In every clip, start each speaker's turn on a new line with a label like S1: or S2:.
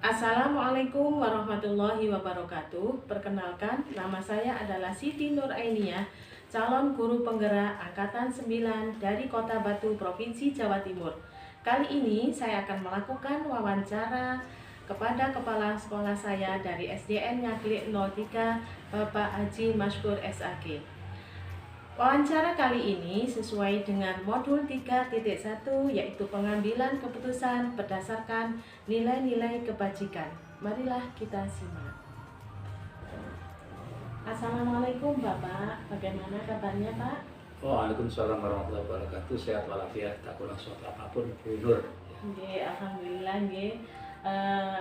S1: Assalamualaikum warahmatullahi wabarakatuh. Perkenalkan, nama saya adalah Siti Nurainia, calon guru penggerak Angkatan 9 dari Kota Batu, Provinsi Jawa Timur. Kali ini saya akan melakukan wawancara kepada kepala sekolah saya dari SDN Nyaklik 03, Bapak Haji Maskur SAG. Wawancara kali ini sesuai dengan modul 3.1, yaitu pengambilan keputusan berdasarkan nilai-nilai kebajikan. Marilah kita simak. Assalamualaikum Bapak, bagaimana kabarnya Pak?
S2: Waalaikumsalam warahmatullahi wabarakatuh. Sehat walafiat, tak kurang suatu apapun, Bu Nur.
S1: Nggih, alhamdulillah nggih.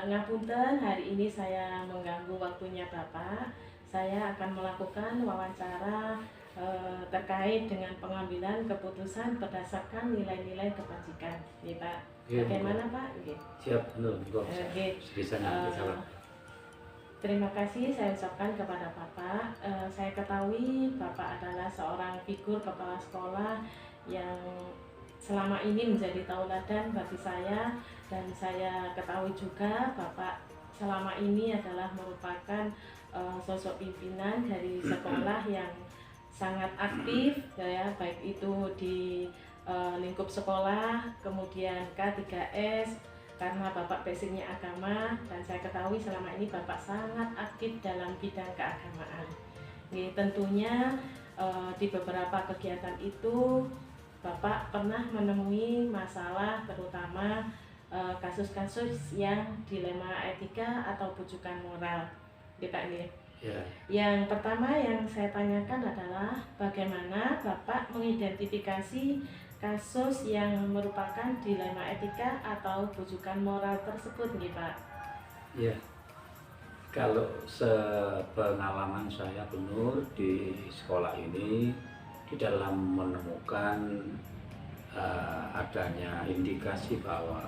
S1: Ngapunten, hari ini saya mengganggu waktunya Bapak. Saya akan melakukan wawancara terkait dengan pengambilan keputusan berdasarkan nilai-nilai kebajikan. Nggih Pak.
S2: Nggih,
S1: Bagaimana Pak? Nggih.
S2: Siap, Nur.
S1: Nggih.
S2: Sebisanya kita
S1: Terima kasih saya ucapkan kepada Bapak. Saya ketahui Bapak adalah seorang figur kepala sekolah yang selama ini menjadi tauladan bagi saya, dan saya ketahui juga Bapak selama ini adalah merupakan sosok pimpinan dari sekolah yang sangat aktif ya, baik itu di lingkup sekolah, kemudian K3S, karena Bapak basicnya agama, dan saya ketahui selama ini Bapak sangat aktif dalam bidang keagamaan. Tentunya di beberapa kegiatan itu Bapak pernah menemui masalah, terutama kasus-kasus yang dilema etika atau bujukan moral.
S2: Ya.
S1: Yang pertama yang saya tanyakan adalah bagaimana Bapak mengidentifikasi kasus yang merupakan dilema etika atau bujukan moral tersebut, nih Pak?
S2: Ya. Kalau sepengalaman saya, Bu Nur, di sekolah ini, di dalam menemukan adanya indikasi bahwa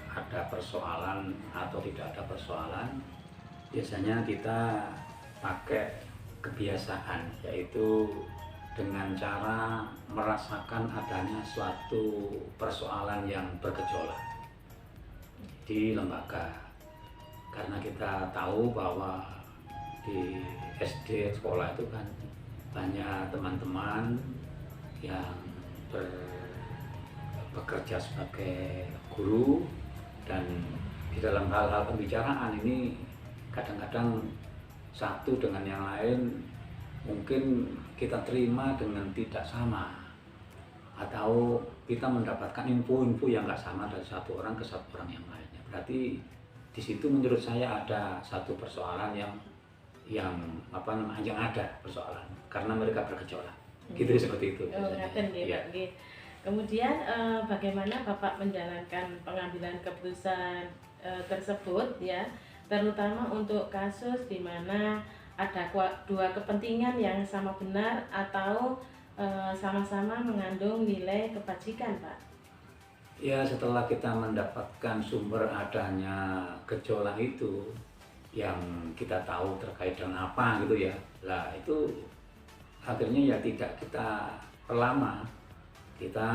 S2: ada persoalan atau tidak ada persoalan, biasanya kita pakai kebiasaan, yaitu dengan cara merasakan adanya suatu persoalan yang bergejolak di lembaga. Karena kita tahu bahwa di SD sekolah itu kan banyak teman-teman yang bekerja sebagai guru, dan di dalam hal-hal pembicaraan ini kadang-kadang satu dengan yang lain mungkin kita terima dengan tidak sama, atau kita mendapatkan info-info yang nggak sama dari satu orang ke satu orang yang lainnya. Berarti di situ menurut saya ada satu persoalan yang ada persoalan karena mereka bergejolak. Gitu seperti itu.
S1: Ya. Kemudian bagaimana Bapak menjalankan pengambilan keputusan tersebut ya, terutama untuk kasus di mana ada dua kepentingan yang sama benar atau sama-sama mengandung nilai kebajikan, Pak?
S2: Ya, setelah kita mendapatkan sumber adanya gejolak itu yang kita tahu terkait dengan apa gitu ya, lah itu akhirnya ya tidak kita perlama, kita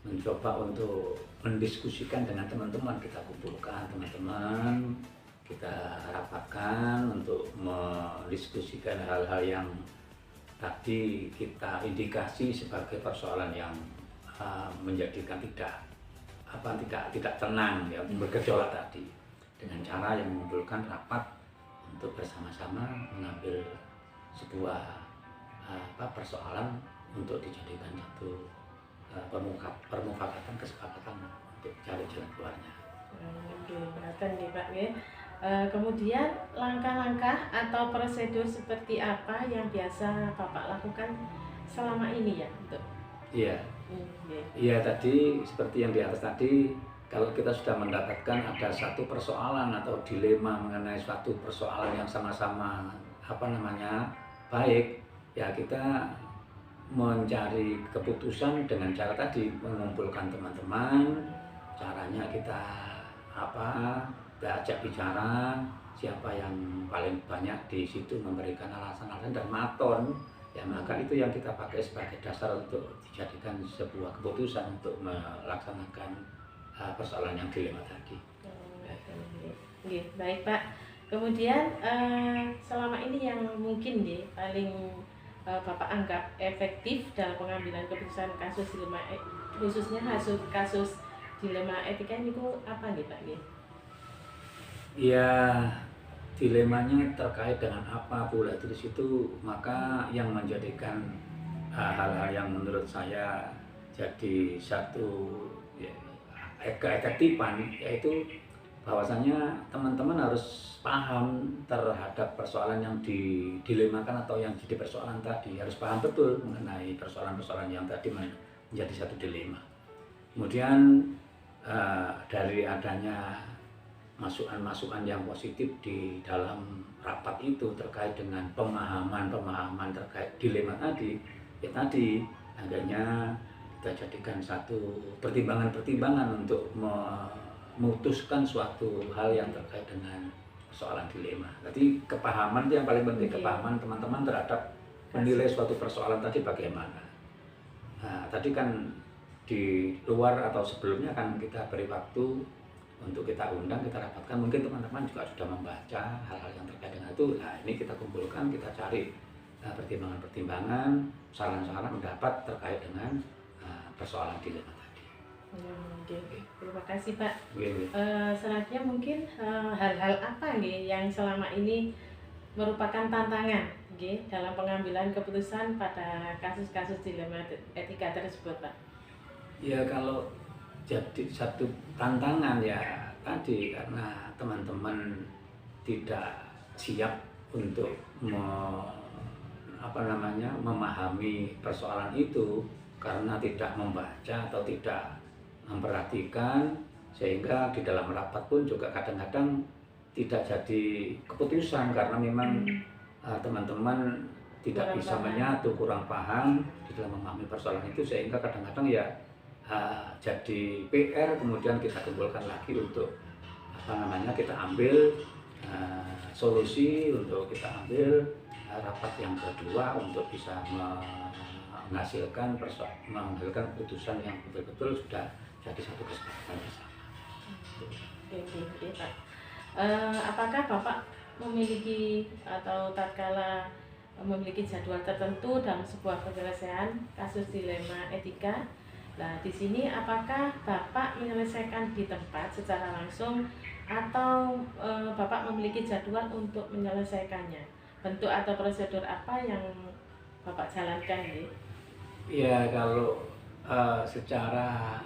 S2: mencoba untuk mendiskusikan dengan teman-teman, kita kumpulkan teman-teman, kita rapatkan untuk mendiskusikan hal-hal yang tadi kita indikasi sebagai persoalan yang menjadikan tidak tenang ya, bergejolak tadi, dengan cara yang mengumpulkan rapat untuk bersama-sama mengambil sebuah persoalan untuk dijadikan satu permufakatan, kesepakatan untuk cari jalan keluarnya.
S1: Kemudian langkah-langkah atau prosedur seperti apa yang biasa Bapak lakukan selama ini ya?
S2: Iya, tadi seperti yang di atas tadi, kalau kita sudah mendapatkan ada satu persoalan atau dilema mengenai suatu persoalan yang sama-sama baik, ya kita mencari keputusan dengan cara tadi mengumpulkan teman-teman. Caranya kita ajak bicara, siapa yang paling banyak di situ memberikan alasan-alasan dan maton, ya maka itu yang kita pakai sebagai dasar untuk dijadikan sebuah keputusan untuk melaksanakan persoalan yang dilema tadi.
S1: Oke, baik Pak. Kemudian selama ini yang mungkin paling Bapak anggap efektif dalam pengambilan keputusan kasus dilema, khususnya kasus dilema etika ini apa nih Pak?
S2: Ya, dilemanya terkait dengan apa pula itu di situ, maka yang menjadikan hal-hal yang menurut saya jadi satu ya, keefektifan, yaitu bahwasanya teman-teman harus paham terhadap persoalan yang didilemakan atau yang jadi persoalan tadi, harus paham betul mengenai persoalan-persoalan yang tadi menjadi satu dilema. Kemudian dari adanya masukan-masukan yang positif di dalam rapat itu terkait dengan pemahaman terkait dilema tadi, ya tadi akhirnya kita jadikan satu pertimbangan-pertimbangan untuk memutuskan suatu hal yang terkait dengan persoalan dilema. Jadi kepahaman itu yang paling penting, kepahaman teman-teman terhadap menilai suatu persoalan tadi bagaimana. Nah, tadi kan di luar atau sebelumnya kan kita beri waktu untuk kita undang, kita rapatkan. Mungkin teman-teman juga sudah membaca hal-hal yang terkait dengan itu. Nah, ini kita kumpulkan, kita cari pertimbangan-pertimbangan, saran-saran pendapat terkait dengan persoalan dilema tadi.
S1: Oke. Terima kasih Pak.
S2: Oke.
S1: Selanjutnya mungkin hal-hal apa yang selama ini merupakan tantangan dalam pengambilan keputusan pada kasus-kasus dilema etika tersebut Pak?
S2: Ya, kalau jadi satu tantangan ya tadi karena teman-teman tidak siap untuk memahami persoalan itu karena tidak membaca atau tidak memperhatikan, sehingga di dalam rapat pun juga kadang-kadang tidak jadi keputusan karena memang teman-teman tidak bisa menyatu, kurang paham di dalam memahami persoalan itu, sehingga kadang-kadang ya jadi PR. Kemudian kita kumpulkan lagi untuk kita ambil solusi, untuk kita ambil rapat yang kedua untuk bisa menghasilkan keputusan yang betul-betul sudah jadi satu kesepakatan bersama.
S1: Oke Pak. Apakah Bapak memiliki atau tatkala memiliki jadwal tertentu dalam sebuah penyelesaian kasus dilema etika? Nah, di sini apakah Bapak menyelesaikan di tempat secara langsung atau Bapak memiliki jadwal untuk menyelesaikannya? Bentuk atau prosedur apa yang Bapak jalankan?
S2: Ya, kalau secara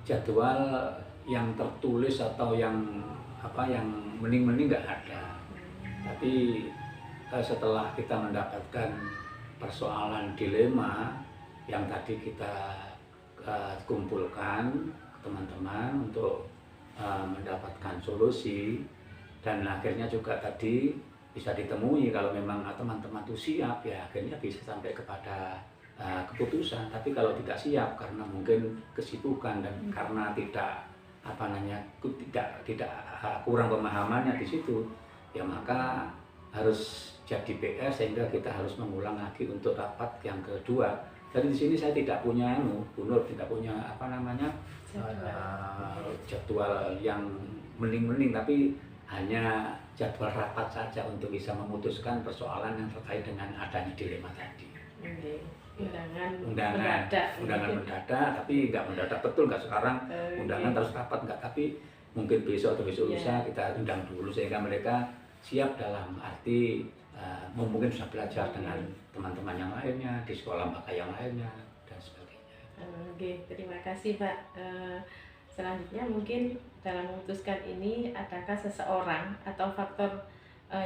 S2: jadwal yang tertulis atau yang mending-mending nggak ada. Tapi setelah kita mendapatkan persoalan dilema yang tadi kita kumpulkan teman-teman untuk mendapatkan solusi, dan akhirnya juga tadi bisa ditemui kalau memang teman-teman itu siap, ya akhirnya bisa sampai kepada keputusan. Tapi kalau tidak siap karena mungkin kesibukan dan karena tidak kurang pemahamannya di situ, ya maka harus jadi PR, sehingga kita harus mengulang lagi untuk rapat yang kedua. Jadi di sini saya tidak punya tidak punya jadwal yang mending-mending, tapi hanya jadwal rapat saja untuk bisa memutuskan persoalan yang terkait dengan adanya dilema tadi. Undangan mendadak, tapi nggak mendadak betul, nggak sekarang undangan terus rapat, nggak, tapi mungkin besok atau besok lusa kita undang dulu sehingga mereka siap, dalam arti mungkin sudah belajar dengan teman-teman yang lainnya di sekolah lembaga yang lainnya dan sebagainya.
S1: Oke, terima kasih Pak. Selanjutnya mungkin dalam memutuskan ini, adakah seseorang atau faktor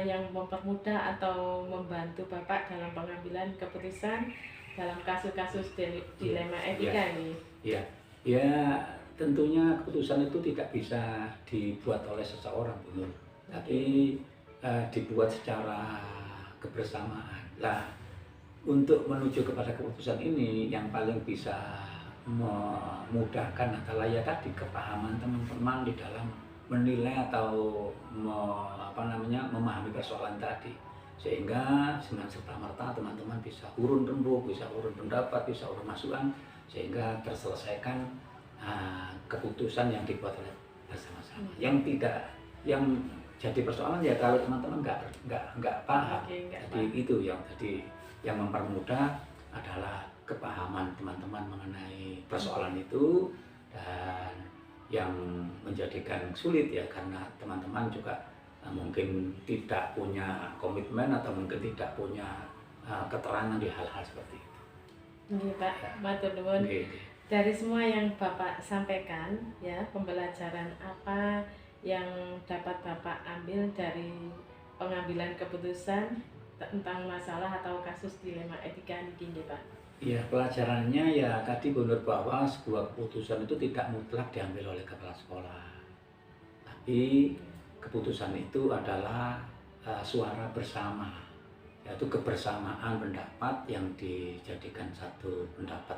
S1: yang mempermudah atau membantu Bapak dalam pengambilan keputusan dalam kasus-kasus dilema etika ini?
S2: Ya, tentunya keputusan itu tidak bisa dibuat oleh seseorang, Bu Nur, tapi dibuat secara kebersamaan. Nah, untuk menuju kepada keputusan ini yang paling bisa memudahkan adalah ya tadi kepahaman teman-teman di dalam menilai atau memahami persoalan tadi, sehingga dengan serta-merta teman-teman bisa urun rembuk, bisa urun pendapat, bisa urun masukan, sehingga terselesaikan keputusan yang dibuat oleh bersama-sama. Yang jadi persoalan ya kalau teman-teman nggak paham. Jadi itu yang mempermudah adalah kepahaman teman-teman mengenai persoalan itu, dan yang menjadikan sulit ya karena teman-teman juga mungkin tidak punya komitmen atau mungkin tidak punya keterangan di hal-hal seperti itu.
S1: Nggih Pak, matur nuwun. Dari semua yang Bapak sampaikan ya, pembelajaran apa yang dapat Bapak ambil dari pengambilan keputusan tentang masalah atau kasus dilema etika ini Pak?
S2: Ya, pelajarannya ya tadi benar bahwa sebuah keputusan itu tidak mutlak diambil oleh kepala sekolah. Tapi keputusan itu adalah suara bersama, yaitu kebersamaan pendapat yang dijadikan satu pendapat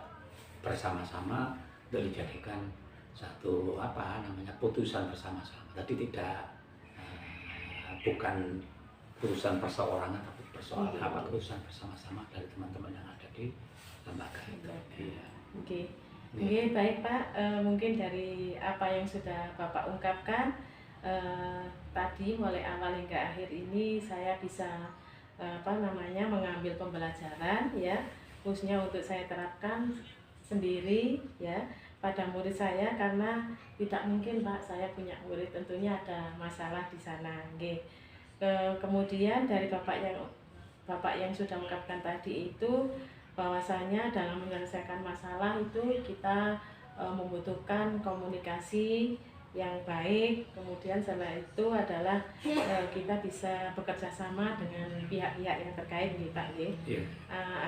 S2: bersama-sama untuk dijadikan satu putusan bersama-sama. Tadi bukan keputusan perseorangan, tapi keputusan bersama-sama dari teman-teman yang ada di lembaga itu.
S1: Oke. Oke, baik Pak. Mungkin dari apa yang sudah Bapak ungkapkan tadi mulai awal hingga akhir ini saya bisa mengambil pembelajaran ya, khususnya untuk saya terapkan sendiri ya pada murid saya, karena tidak mungkin Pak saya punya murid tentunya ada masalah di sana. Oke. Kemudian dari Bapak yang sudah ungkapkan tadi itu bahwasanya dalam menyelesaikan masalah itu kita membutuhkan komunikasi yang baik, kemudian setelah itu adalah kita bisa bekerja sama dengan pihak-pihak yang terkait nih Pak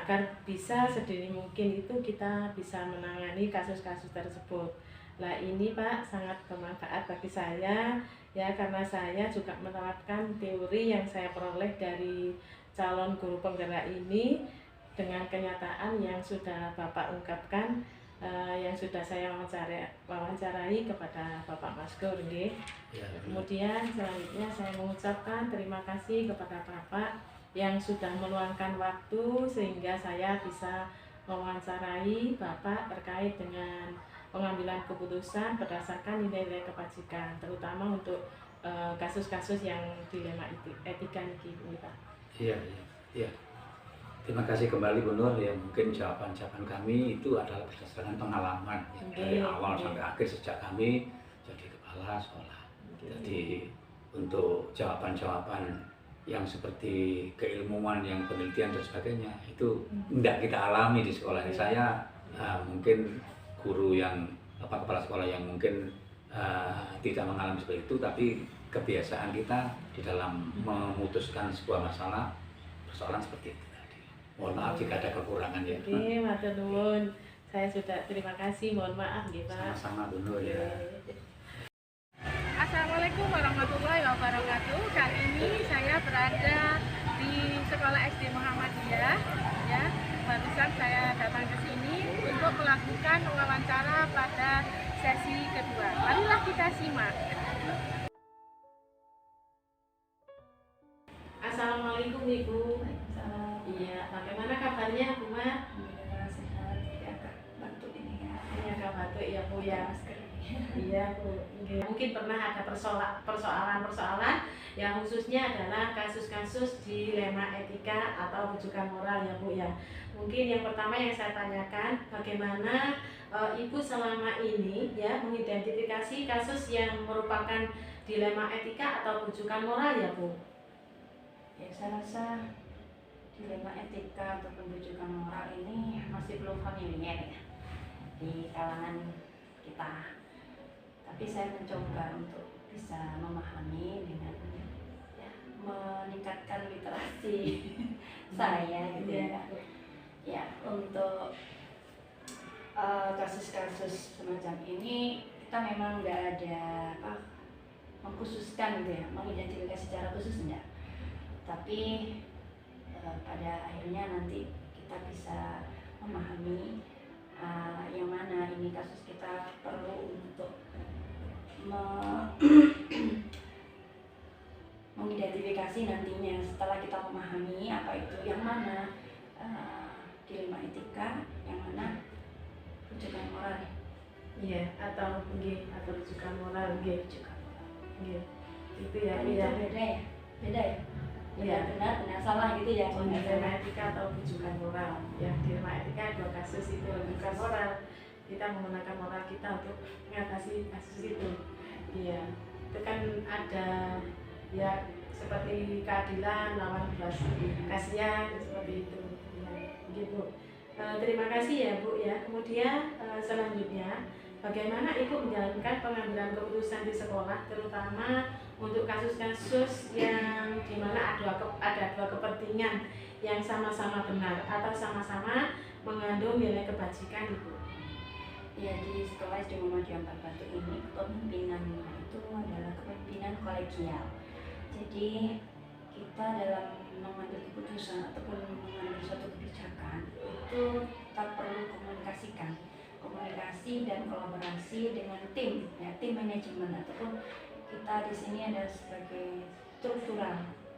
S1: agar bisa sedini mungkin itu kita bisa menangani kasus-kasus tersebut. Nah ini Pak sangat bermanfaat bagi saya ya, karena saya juga menerapkan teori yang saya peroleh dari calon guru penggerak ini dengan kenyataan yang sudah Bapak ungkapkan, yang sudah saya wawancarai kepada Bapak Maskur. Kemudian selanjutnya saya mengucapkan terima kasih kepada Bapak yang sudah meluangkan waktu sehingga saya bisa mewawancarai Bapak terkait dengan pengambilan keputusan berdasarkan nilai-nilai kebajikan, terutama untuk kasus-kasus yang dilema etika ini Pak.
S2: Iya. Terima kasih kembali Bu Nur, ya mungkin jawaban-jawaban kami itu adalah berdasarkan pengalaman ya, dari awal sampai akhir sejak kami jadi kepala sekolah. Jadi untuk jawaban-jawaban yang seperti keilmuan, yang penelitian dan sebagainya itu tidak kita alami di sekolah ini. Saya mungkin guru yang kepala sekolah yang mungkin tidak mengalami seperti itu, tapi kebiasaan kita di dalam memutuskan sebuah persoalan seperti itu. Mohon maaf jika ada kekurangan ya.
S1: Oke, matur nuwun. Saya sudah terima kasih, mohon maaf nggih Pak.
S2: Sama-sama Bu Nur ya.
S3: Assalamualaikum warahmatullahi wabarakatuh. Kali ini saya berada di Sekolah SD Muhammadiyah ya. Barusan saya datang ke sini untuk melakukan wawancara pada sesi kedua. Marilah kita simak.
S1: Assalamualaikum Ibu. Iya, bagaimana kabarnya Bu Ma?
S3: Sehat, ya Kak, batuk ini ya.
S1: Iya Kak, batuk ya Bu ya. Iya Bu. Mungkin pernah ada persoalan-persoalan yang khususnya adalah kasus-kasus dilema etika atau rujukan moral ya Bu ya. Mungkin yang pertama yang saya tanyakan, bagaimana Ibu selama ini ya mengidentifikasi kasus yang merupakan dilema etika atau rujukan moral ya Bu?
S3: Ya, saya rasa dilema etika atau rujukan moral ini masih belum familiar ya di kalangan kita. Tapi saya mencoba untuk bisa memahami dengan ya, meningkatkan literasi saya gitu ya. Ya, untuk kasus-kasus semacam ini kita memang nggak ada mengkhususkan gitu ya, mengidentifikasi secara khusus enggak. Tapi pada akhirnya nanti kita bisa memahami yang mana ini kasus kita perlu untuk mengidentifikasi nantinya setelah kita memahami apa itu yang mana dilema etika, yang mana rujukan moral.
S1: Iya, atau nggih, atau rujukan moral nggih.
S3: juga.
S1: Nggih. Itu ya,
S3: Kan
S1: Bu
S3: itu
S1: ya.
S3: beda ya, beda ya.
S1: Iya.
S3: Benar salah gitu ya.
S1: Dilema etika atau rujukan moral. Ya, dilema etika dua kasus itu, rujukan moral. Kita menggunakan moral kita untuk mengatasi kasus itu. Iya. Itu kan ada ya seperti keadilan lawan belas kasihan seperti itu. Ya, gitu. Terima kasih ya Bu ya. Kemudian selanjutnya bagaimana Ibu menjalankan pengambilan keputusan di sekolah terutama untuk kasus-kasus yang dimana ada dua kepentingan yang sama-sama benar atau sama-sama mengandung nilai kebajikan Ibu.
S3: Ya, di sekolah SD Muhammadiyah 4 Batu ini kepemimpinannya itu adalah kepemimpinan kolegial. Jadi kita dalam mengambil keputusan ataupun mengambil suatu kebijakan itu kita perlu komunikasi dan kolaborasi dengan tim, ya, tim manajemen ataupun kita di sini ada sebagai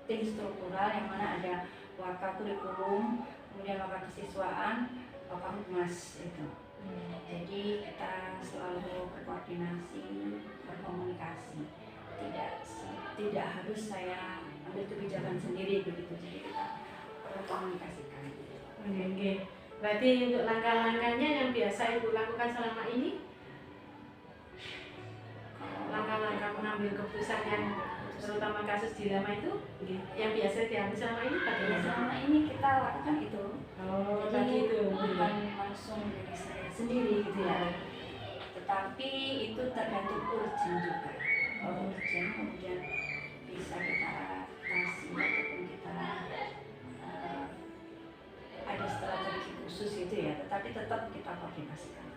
S3: tim struktural yang mana ada waka kurikulum, kemudian waka kesiswaan, waka humas itu. Jadi kita selalu berkoordinasi, berkomunikasi. Tidak harus saya ambil kebijakan sendiri begitu. Jadi kita perlu komunikasikan.
S1: Oke. Berarti untuk langkah-langkahnya yang biasa Ibu lakukan selama ini, langkah-langkah mengambil keputusan yang terutama kasus dilema itu, yang biasa diambil selama ini bagaimana?
S3: Selama ini kita lakukan itu.
S1: Oh,
S3: Jadi
S1: gitu.
S3: bukan langsung dari saya sendiri gitu ya. Tetapi itu tergantung urgen juga. Kalau urgen kemudian bisa kita adaptasi ataupun kita ada strategi khusus gitu ya. Tetapi tetap kita koordinasikan.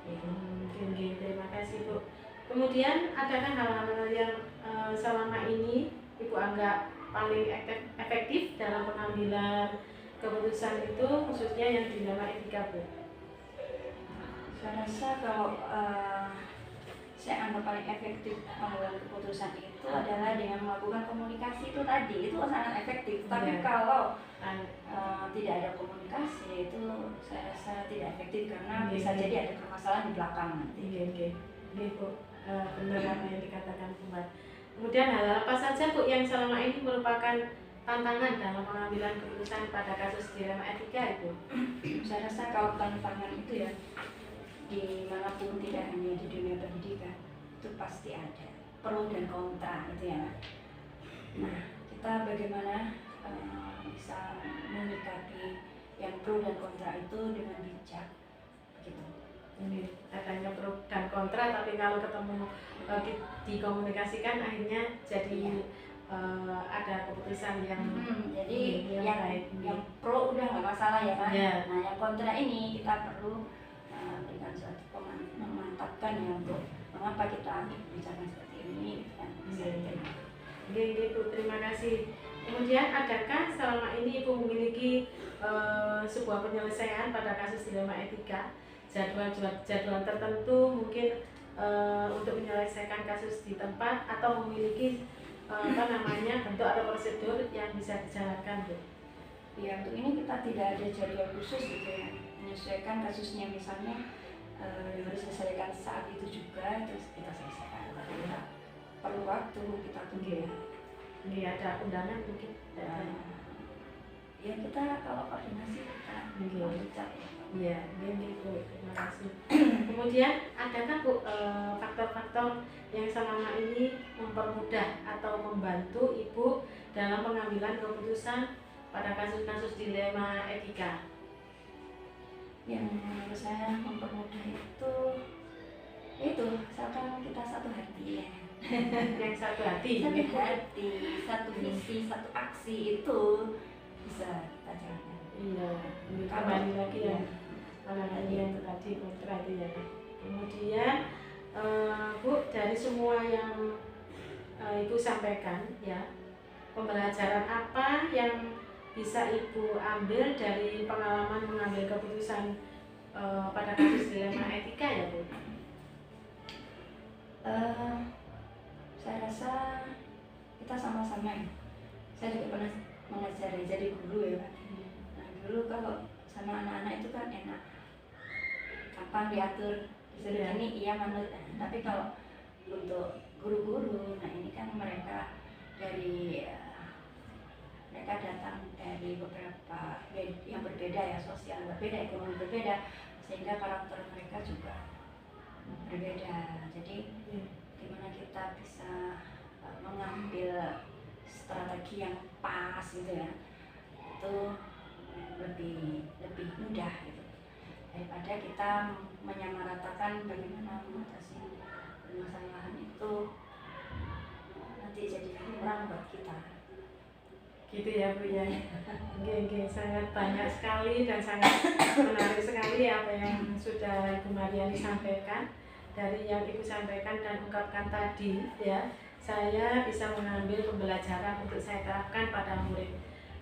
S1: Oke, terima kasih Bu. Kemudian adakah hal-hal yang selama ini Ibu anggap paling efektif dalam pengambilan keputusan itu khususnya yang dilema etika Bu?
S3: Saya rasa kalau saya anggap paling efektif mengambil keputusan itu adalah dengan melakukan komunikasi itu tadi, itu sangat efektif. Tapi kalau tidak ada komunikasi itu saya rasa tidak efektif karena bisa jadi ada permasalahan di belakang nanti.
S1: Iya Bu, benar apa yang dikatakan Bu. Kemudian hal apa saja Bu yang selama ini merupakan tantangan dalam pengambilan keputusan pada kasus dilema etika itu?
S3: Saya rasa kalau tantangan itu ya dimanapun, tidak hanya di dunia pendidikan, itu pasti ada pro dan kontra itu ya. Nah, kita bagaimana bisa menyikapi yang pro dan kontra itu dengan bijak gitu.
S1: Ini adanya pro dan kontra, tapi kalau ketemu dikomunikasikan akhirnya jadi ada keputusan yang
S3: jadi
S1: yang baik.
S3: Yang pro udah nggak masalah ya kan.
S1: Ya.
S3: Nah, yang kontra ini kita perlu berikan suatu memantapkan ya untuk mengapa kita bicara seperti ini kan.
S1: Oke, Bu, terima kasih. Kemudian adakah selama ini Ibu memiliki sebuah penyelesaian pada kasus dilema etika, jadwal tertentu mungkin untuk menyelesaikan kasus di tempat atau memiliki bentuk atau prosedur yang bisa dijalankan Bu?
S3: Ya, untuk ini kita tidak ada jadwal khusus gitu ya, menyesuaikan kasusnya misalnya harus diselesaikan saat itu juga terus kita selesaikan. Tapi kita perlu waktu, kita tunggu ya.
S1: Ini ada undangan mungkin.
S3: Ya kita kalau koordinasi kita bicara.
S1: Iya, Bu. Terima kasih. Kemudian adakah Bu faktor-faktor yang selama ini mempermudah atau membantu Ibu dalam pengambilan keputusan pada kasus-kasus dilema etika?
S3: Yang menurut saya mempermudah itu misalkan kita satu hati ya.
S1: Yang satu hati,
S3: satu visi, satu aksi itu bisa kita jalankan.
S1: Iya, kembali lagi ya. Yang tadi kontra itu ya. Kemudian Bu, dari semua yang Ibu sampaikan ya, pembelajaran apa yang bisa Ibu ambil dari pengalaman mengambil keputusan pada kasus dilema etika ya Bu?
S3: Saya rasa kita sama-sama ya. Saya juga pernah mengajar jadi guru ya Pak. Nah, dulu kalau sama anak-anak itu kan enak, gampang diatur
S4: disuruh
S1: Iya.
S4: ini iya manut. Tapi kalau untuk guru-guru, nah ini kan mereka dari mereka datang dari beberapa yang berbeda ya, sosial berbeda, ekonomi berbeda, sehingga karakter mereka juga berbeda. Jadi gimana kita bisa mengambil strategi yang pas gitu ya, itu lebih mudah gitu daripada kita menyamaratakan bagaimana mengatasi permasalahan itu, nanti jadi kurang buat kita.
S1: Gitu ya Bu ya. Oke, sangat banyak sekali dan sangat menarik sekali apa yang sudah Ibu Mariani sampaikan. Dari yang Ibu sampaikan dan ungkapkan tadi ya, saya bisa mengambil pembelajaran untuk saya terapkan pada murid.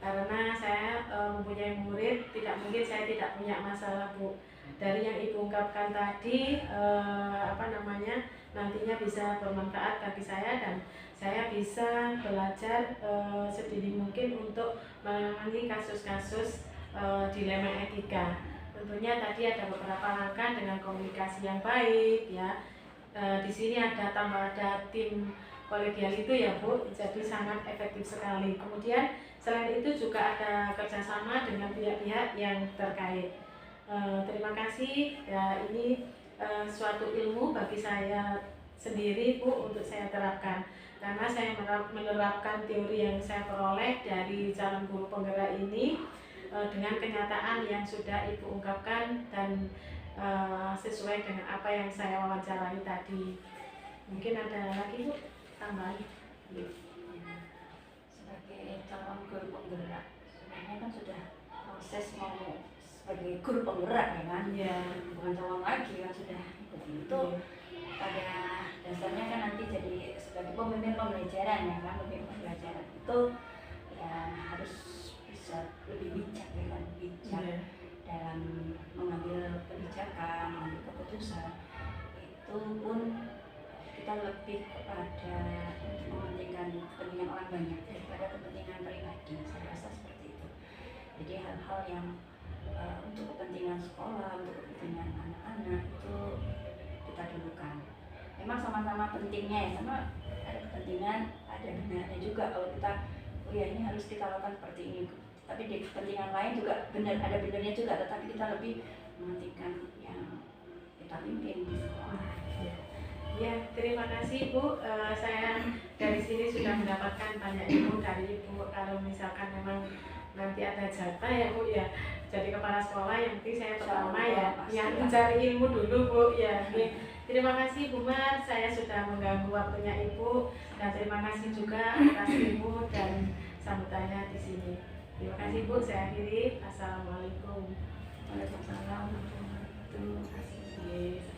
S1: Karena saya mempunyai murid, tidak mungkin saya tidak punya masalah Bu. Dari yang Ibu ungkapkan tadi, nantinya bisa bermanfaat bagi saya dan saya bisa belajar sedini mungkin untuk menangani kasus-kasus dilema etika. Tentunya tadi ada beberapa langkah dengan komunikasi yang baik ya. Di sini ada tim kolegial itu ya Bu, jadi sangat efektif sekali. Kemudian selain itu juga ada kerjasama dengan pihak-pihak yang terkait. Terima kasih ya, ini suatu ilmu bagi saya sendiri Bu untuk saya terapkan, karena saya menerapkan teori yang saya peroleh dari calon guru penggerak ini dengan kenyataan yang sudah Ibu ungkapkan dan sesuai dengan apa yang saya wawancarai tadi. Mungkin ada lagi Bu tambahan?
S4: Sebagai calon guru penggerak, sebenarnya kan sudah proses mau sebagai guru penggerak ya kan, bukan calon lagi kan, sudah itu pada dasarnya kan nanti jadi sebagai pemimpin pembelajaran ya kan, pemimpin pembelajaran itu ya harus bisa lebih bijak ya kan, bijak dalam mengambil kebijakan, mengambil keputusan. Itu pun kita lebih kepada mementingkan kepentingan orang banyak daripada kepentingan pribadi, saya rasa seperti itu. Jadi hal-hal yang untuk kepentingan sekolah, untuk kepentingan anak-anak itu kita dulukan. Memang sama-sama pentingnya ya, sama ada kepentingan, ada benarnya juga kalau kita, oh ya ini harus kita lakukan seperti ini. Tapi di kepentingan lain juga benar, ada benarnya juga, tetapi kita lebih mementingkan yang kita pimpin di sekolah.
S1: Ya, terima kasih Bu. Saya dari sini sudah mendapatkan banyak ilmu dari Ibu. Kalau misalkan memang nanti ada jatah ya Bu ya, jadi kepala sekolah, yang penting saya pertama ya yang mencari ilmu dulu Bu ya. Terima kasih Bu Mar, saya sudah mengganggu waktunya Ibu, dan terima kasih juga atas ilmu dan sambutannya di sini. Terima kasih Bu, saya akhiri. Assalamualaikum.
S4: Waalaikumsalam warahmatullahi wabarakatuh.